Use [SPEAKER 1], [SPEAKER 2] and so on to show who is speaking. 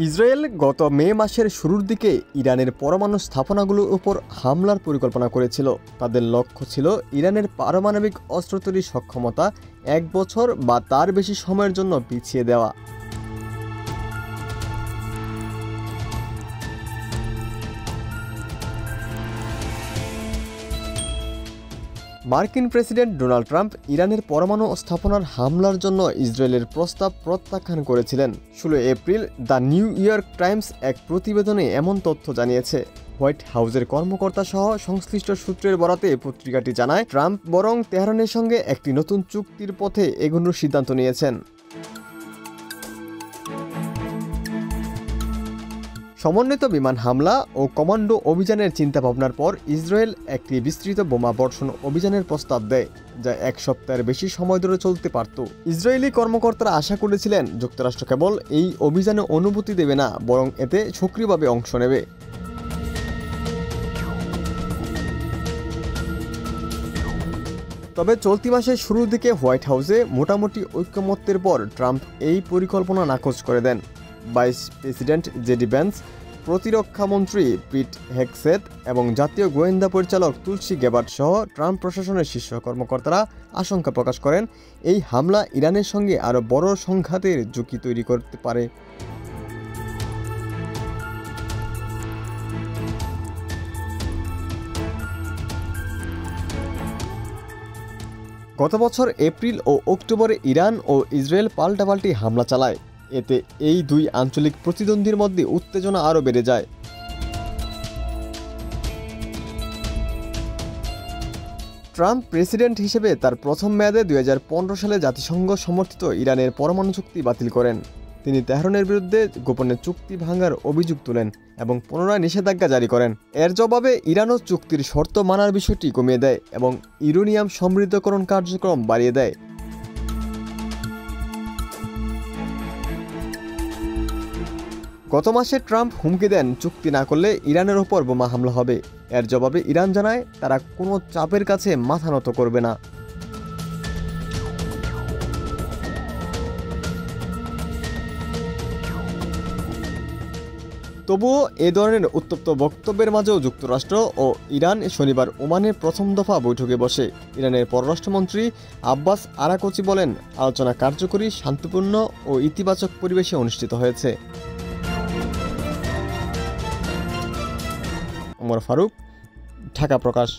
[SPEAKER 1] Israel গত মে মাসের শুরুর দিকে ইরানের পরমাণু স্থাপনাগুলোর উপর হামলার পরিকল্পনা করেছিল। তাদের লক্ষ্য ছিল ইরানের পারমাণবিক অস্ত্র তৈরির সক্ষমতা 1 বছর বা তার বেশি সময়ের জন্য পিছিয়ে দেওয়া। মার্কিন প্রেসিডেন্ট ডোনাল্ড ট্রাম্প ইরানের পরমাণু স্থাপনার হামলার জন্য ইসরায়েলের প্রস্তাব প্রত্যাখ্যান করেছিলেন। 16 April the new York Times এক প্রতিবেদনে এমন তথ্য জানিয়েছে। হোয়াইট হাউসের কর্মকর্তা সহ সংশ্লিষ্ট সূত্রের বরাতে পত্রিকাটি জানায়, ট্রাম্প বরং তেহরানের সঙ্গে একটি নতুন চুক্তির পথে এগোনোর সিদ্ধান্ত নিয়েছেন। সমন্বিত বিমান হামলা ও কমান্ডো অভিযানের চিন্তাভাবনার পর ইসরায়েল একটি বিস্তৃত বোমা বর্ষণ অভিযানের প্রস্তাব দেয়, যা 1 সপ্তাহের বেশি সময় ধরে চলতে পারত। ইসরায়েলি কর্মকর্তারা আশা করেছিলেন যুক্তরাষ্ট্র কেবল এই অভিযানে অনুমতি দেবে না, বরং এতে সক্রিয়ভাবে অংশ নেবে। তবে চলতি মাসের শুরুর দিকে হোয়াইট হাউসে মোটামুটি ঐকমত্যের পর ট্রাম্প এই পরিকল্পনা নাকচ করে দেন। ভাইস প্রেসিডেন্ট জেডি ভ্যান্স, প্রতিরক্ষামন্ত্রী পিট হেগসেথ এবং জাতীয় গোয়েন্দা পরিচালক তুলসী গ্যাবার্ড সহ ট্রাম্প প্রশাসনের শীর্ষ কর্মকর্তারা আশঙ্কা প্রকাশ করেন এই হামলা ইরানের সঙ্গে আরও বড় সংঘাতের ঝুঁকি তৈরি করতে পারে। গত বছর এপ্রিল ও অক্টোবরে ইরান ও ইসরায়েল পাল্টাপাল্টি হামলা চালায়। এতে এই দুই আঞ্চলিক প্রতিদ্বন্দ্বীর মধ্যে উত্তেজনা আরও বেড়ে যায়। ট্রাম্প প্রেসিডেন্ট হিসেবে তার প্রথম মেয়াদে 2015 সালে জাতিসংঘ সমর্থিত ইরানের পরমাণু চুক্তি বাতিল করেন। তিনি তেহরানের বিরুদ্ধে গোপনে চুক্তি ভাঙার অভিযোগ তোলেন এবং পুনরায় নিষেধাজ্ঞা জারি করেন। এর জবাবে ইরানও চুক্তির শর্ত মানার বিষয়টি কমিয়ে দেয় এবং ইউরেনিয়াম সমৃদ্ধকরণ কার্যক্রম বাড়িয়ে দেয়। গত মাসে ট্রাম্প হুমকি দেন চুক্তি না করলে ইরানের ওপর বোমা হামলা হবে। এর জবাবে ইরান জানায় তারা কোনো চাপের কাছে মাথা নত করবে না। তবুও এ ধরনের উত্তপ্ত বক্তব্যের মাঝেও যুক্তরাষ্ট্র ও ইরান শনিবার ওমানের প্রথম দফা বৈঠকে বসে। ইরানের পররাষ্ট্রমন্ত্রী আব্বাস আরাকচি বলেন, আলোচনা কার্যকরী, শান্তিপূর্ণ ও ইতিবাচক পরিবেশে অনুষ্ঠিত হয়েছে। ওমর ফারুক, ঢাকা প্রকাশ।